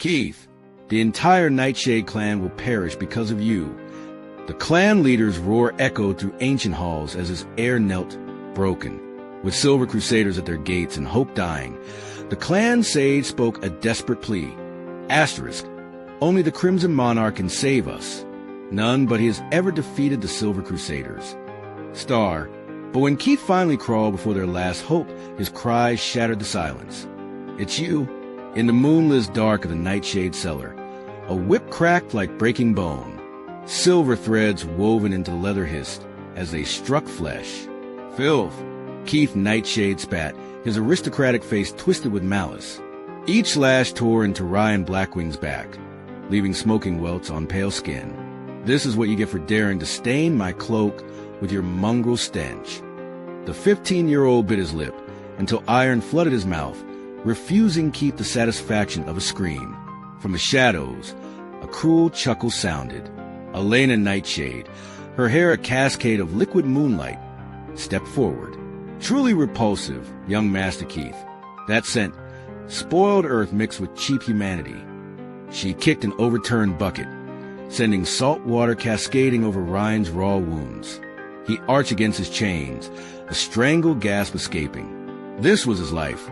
Keith, the entire Nightshade Clan will perish because of you. The clan leader's roar echoed through ancient halls as his heir knelt, broken. With silver crusaders at their gates and hope dying, the clan sage spoke a desperate plea. Asterisk, only the Crimson Monarch can save us. None but he has ever defeated the Silver Crusaders. Star, but when Keith finally crawled before their last hope, his cries shattered the silence. It's you, in the moonless dark of the Nightshade cellar. A whip cracked like breaking bone. Silver threads woven into the leather hissed as they struck flesh. Filth! Keith Nightshade spat, his aristocratic face twisted with malice. Each lash tore into Ryan Blackwing's back, leaving smoking welts on pale skin. This is what you get for daring to stain my cloak with your mongrel stench. The 15-year-old bit his lip until iron flooded his mouth, refusing Keith the satisfaction of a scream. From the shadows, a cruel chuckle sounded. Elena Nightshade, her hair a cascade of liquid moonlight, stepped forward. Truly repulsive, young Master Keith. That scent, spoiled earth mixed with cheap humanity. She kicked an overturned bucket, sending salt water cascading over Ryan's raw wounds. He arched against his chains, a strangled gasp escaping. This was his life,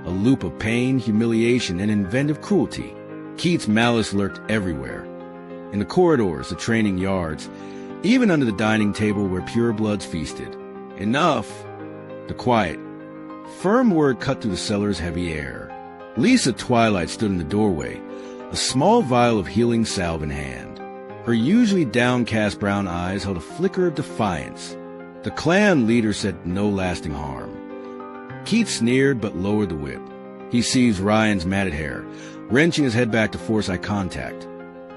a loop of pain, humiliation, and inventive cruelty. Keith's malice lurked everywhere. In the corridors, the training yards, even under the dining table where purebloods feasted. Enough! The quiet, firm word cut through the cellar's heavy air. Lisa Twilight stood in the doorway, a small vial of healing salve in hand. Her usually downcast brown eyes held a flicker of defiance. The clan leader said no lasting harm. Keith sneered but lowered the whip. He seized Ryan's matted hair, wrenching his head back to force eye contact.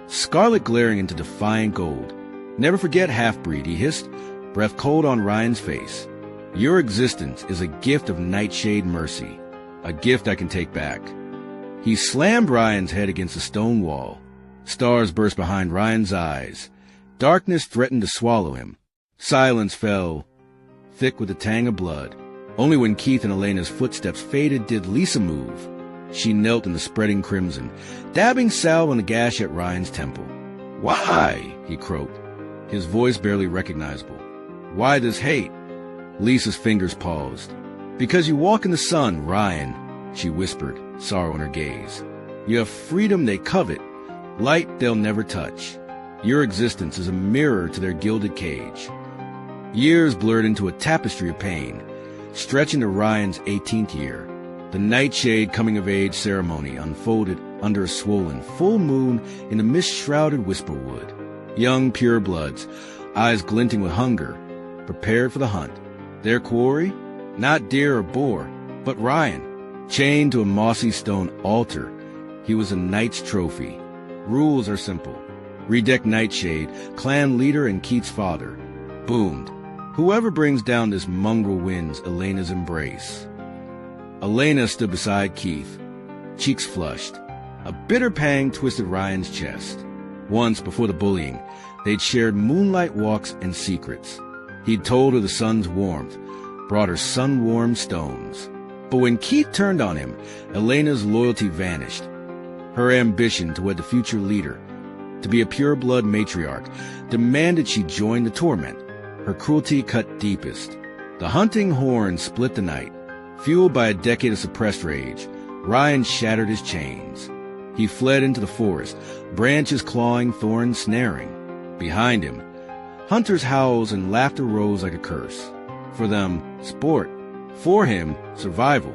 Scarlet glaring into defiant gold. Never forget, half-breed, he hissed, breath cold on Ryan's face. Your existence is a gift of Nightshade mercy, a gift I can take back. He slammed Ryan's head against the stone wall. Stars burst behind Ryan's eyes. Darkness threatened to swallow him. Silence fell, thick with the tang of blood. Only when Keith and Elena's footsteps faded did Lisa move. She knelt in the spreading crimson, dabbing salve on the gash at Ryan's temple. Why? He croaked, his voice barely recognizable. Why this hate? Lisa's fingers paused. Because you walk in the sun, Ryan, she whispered, sorrow in her gaze. You have freedom they covet, light they'll never touch. Your existence is a mirror to their gilded cage. Years blurred into a tapestry of pain, stretching to Ryan's 18th year. The Nightshade coming-of-age ceremony unfolded under a swollen full moon in the mist-shrouded Whisperwood. Young purebloods, eyes glinting with hunger, prepared for the hunt. Their quarry? Not deer or boar, but Ryan. Chained to a mossy stone altar, he was a knight's trophy. Rules are simple. Redeck Nightshade, clan leader and Keith's father. Boomed. Whoever brings down this mongrel wins Elena's embrace. Elena stood beside Keith, cheeks flushed. A bitter pang twisted Ryan's chest. Once, before the bullying, they'd shared moonlight walks and secrets. He'd told her the sun's warmth brought her sun-warmed stones. But when Keith turned on him, Elena's loyalty vanished. Her ambition to wed the future leader, to be a pure-blood matriarch, demanded she join the torment. Her cruelty cut deepest. The hunting horn split the night. Fueled by a decade of suppressed rage, Ryan shattered his chains. He fled into the forest, branches clawing, thorns snaring. Behind him, hunters' howls and laughter rose like a curse. For them, sport. For him, survival.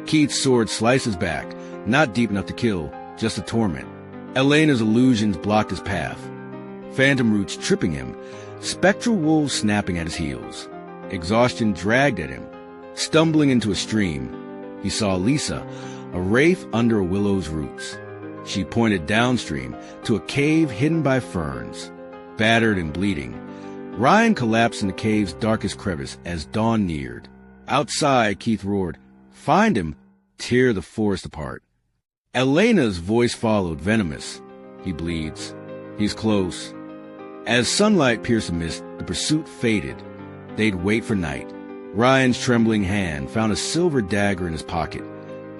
Keith's sword sliced his back, not deep enough to kill, just a torment. Elena's illusions blocked his path. Phantom roots tripping him, spectral wolves snapping at his heels. Exhaustion dragged at him. Stumbling into a stream, he saw Lisa, a wraith under a willow's roots. She pointed downstream to a cave hidden by ferns. Battered and bleeding, Ryan collapsed in the cave's darkest crevice as dawn neared. Outside, Keith roared, "Find him! Tear the forest apart." Elena's voice followed, venomous. "He bleeds. He's close." As sunlight pierced the mist, the pursuit faded. They'd wait for night. Ryan's trembling hand found a silver dagger in his pocket,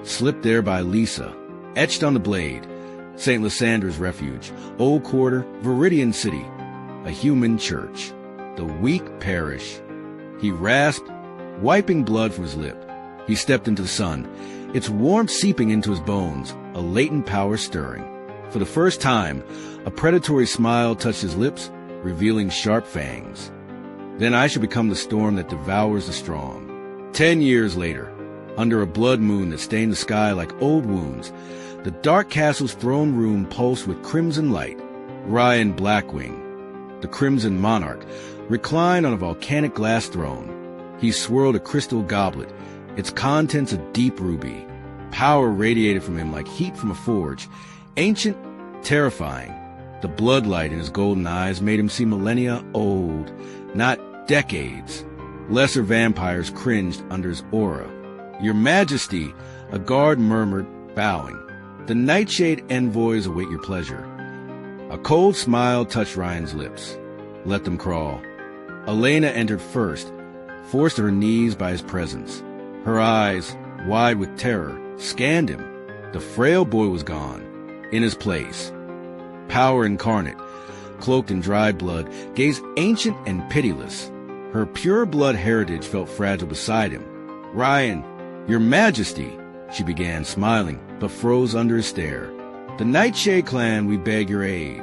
slipped there by Lisa. Etched on the blade, St. Lysander's Refuge, Old Quarter, Viridian City, a human church. The weak perish. He rasped, wiping blood from his lip. He stepped into the sun, its warmth seeping into his bones, a latent power stirring. For the first time, a predatory smile touched his lips, revealing sharp fangs. Then I shall become the storm that devours the strong. 10 years later, under a blood moon that stained the sky like old wounds, the dark castle's throne room pulsed with crimson light. Ryan Blackwing, the Crimson Monarch, reclined on a volcanic glass throne. He swirled a crystal goblet, its contents a deep ruby. Power radiated from him like heat from a forge, ancient, terrifying. The bloodlight in his golden eyes made him seem millennia old, not decades. Lesser vampires cringed under his aura. "Your Majesty," a guard murmured, bowing. "The Nightshade envoys await your pleasure." A cold smile touched Ryan's lips. Let them crawl. Elena entered first, forced to her knees by his presence. Her eyes, wide with terror, scanned him. The frail boy was gone. In his place, power incarnate, cloaked in dried blood, gazed ancient and pitiless. Her pure blood heritage felt fragile beside him. "Ryan, your Majesty," she began, smiling, but froze under his stare. "The Nightshade Clan, we beg your aid."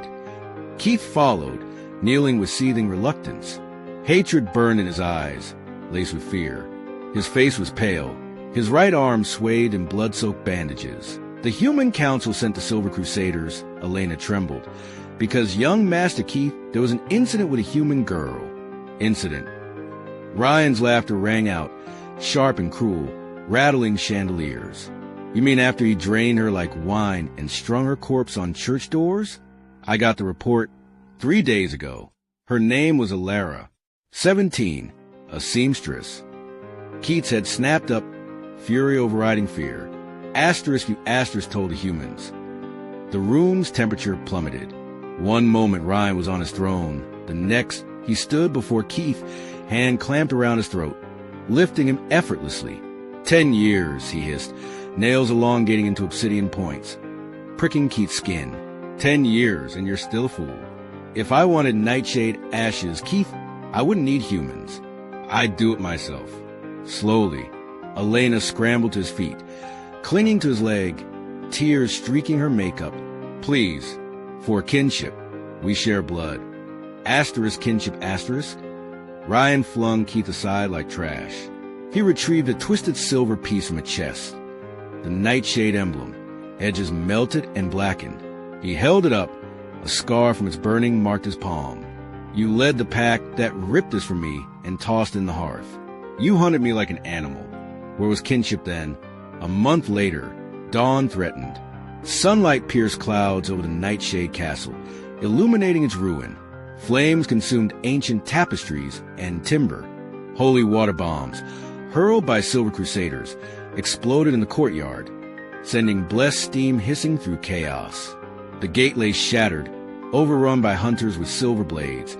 Keith followed, kneeling with seething reluctance. Hatred burned in his eyes, laced with fear. His face was pale. His right arm swayed in blood-soaked bandages. The Human Council sent the Silver Crusaders. Elena trembled. Because young Master Keith, there was an incident with a human girl. Incident. Ryan's laughter rang out, sharp and cruel, rattling chandeliers. "You mean after he drained her like wine and strung her corpse on church doors?" "I got the report 3 days ago. Her name was Alara, 17, a seamstress." Keith's head snapped up, fury overriding fear. Asterisk you asterisk told the humans. The room's temperature plummeted. One moment Ryan was on his throne. The next, he stood before Keith, hand clamped around his throat, lifting him effortlessly. 10 years, he hissed, nails elongating into obsidian points, pricking Keith's skin. 10 years, and you're still a fool. If I wanted Nightshade ashes, Keith, I wouldn't need humans. I'd do it myself. Slowly, Elena scrambled to his feet, clinging to his leg, tears streaking her makeup. "Please, for kinship, we share blood." Asterisk kinship asterisk. Ryan flung Keith aside like trash. He retrieved a twisted silver piece from a chest. The Nightshade emblem, edges melted and blackened. He held it up. A scar from its burning marked his palm. "You led the pack that ripped this from me and tossed in the hearth. You hunted me like an animal. Where was kinship then?" A month later, dawn threatened. Sunlight pierced clouds over the Nightshade Castle, illuminating its ruin. Flames consumed ancient tapestries and timber. Holy water bombs, hurled by Silver Crusaders, exploded in the courtyard, sending blessed steam hissing through chaos. The gate lay shattered, overrun by hunters with silver blades,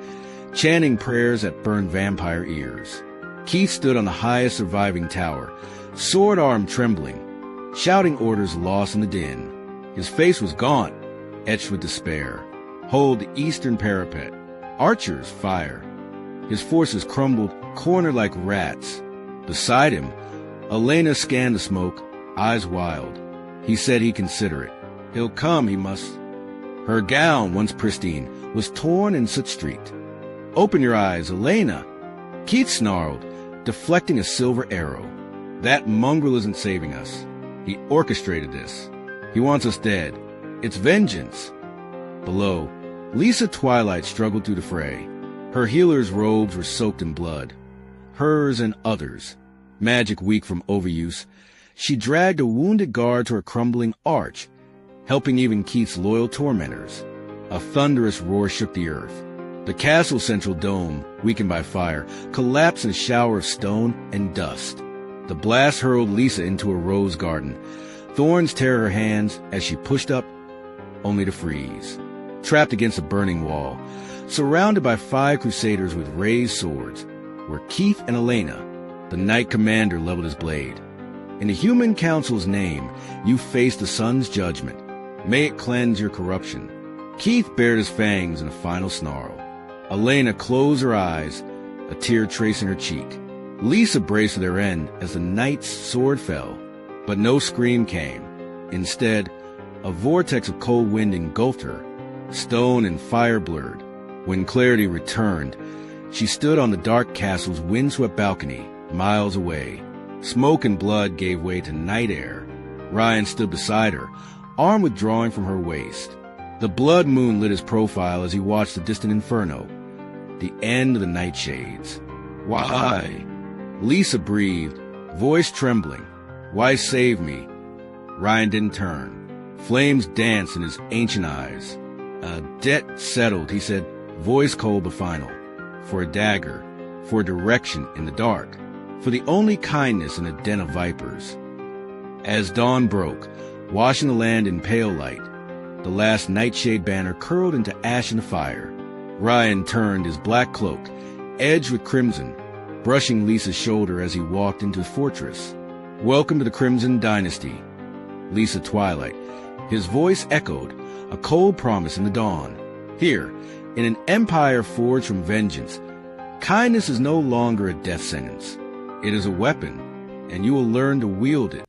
chanting prayers that burned vampire ears. Keith stood on the highest surviving tower, sword arm trembling, shouting orders lost in the din. His face was gaunt, etched with despair. "Hold the eastern parapet. Archers, fire." His forces crumbled, cornered like rats. Beside him, Elena scanned the smoke, eyes wild. He said he'd consider it. He'll come, he must. Her gown, once pristine, was torn and soot-streaked. "Open your eyes, Elena!" Keith snarled, deflecting a silver arrow. "That mongrel isn't saving us. He orchestrated this. He wants us dead. It's vengeance." Below, Lisa Twilight struggled through the fray. Her healer's robes were soaked in blood. Hers and others. Magic weak from overuse, she dragged a wounded guard to her crumbling arch, helping even Keith's loyal tormentors. A thunderous roar shook the earth. The castle's central dome, weakened by fire, collapsed in a shower of stone and dust. The blast hurled Lisa into a rose garden. Thorns tear her hands as she pushed up, only to freeze. Trapped against a burning wall, surrounded by 5 crusaders with raised swords, were Keith and Elena. The Knight Commander leveled his blade. "In the Human Council's name, you face the sun's judgment. May it cleanse your corruption. Keith bared his fangs in a final snarl. Elena closed her eyes, a tear tracing her cheek. Lisa braced for their end as the knight's sword fell, but no scream came. Instead, a vortex of cold wind engulfed her, stone and fire blurred. When clarity returned, she stood on the dark castle's windswept balcony, miles away. Smoke and blood gave way to night air. Ryan stood beside her, arm withdrawing from her waist. The blood moon lit his profile as he watched the distant inferno, the end of the Nightshades. Why? Lisa breathed, voice trembling. Why save me? Ryan didn't turn. Flames danced in his ancient eyes. A debt settled, he said, voice cold but final. For a dagger, for direction in the dark, for the only kindness in a den of vipers. As dawn broke, washing the land in pale light, the last Nightshade banner curled into ash in the fire. Ryan turned his black cloak, edged with crimson, brushing Lisa's shoulder as he walked into the fortress. Welcome to the Crimson Dynasty. Lisa Twilight. His voice echoed, a cold promise in the dawn. Here, in an empire forged from vengeance, kindness is no longer a death sentence. It is a weapon, and you will learn to wield it.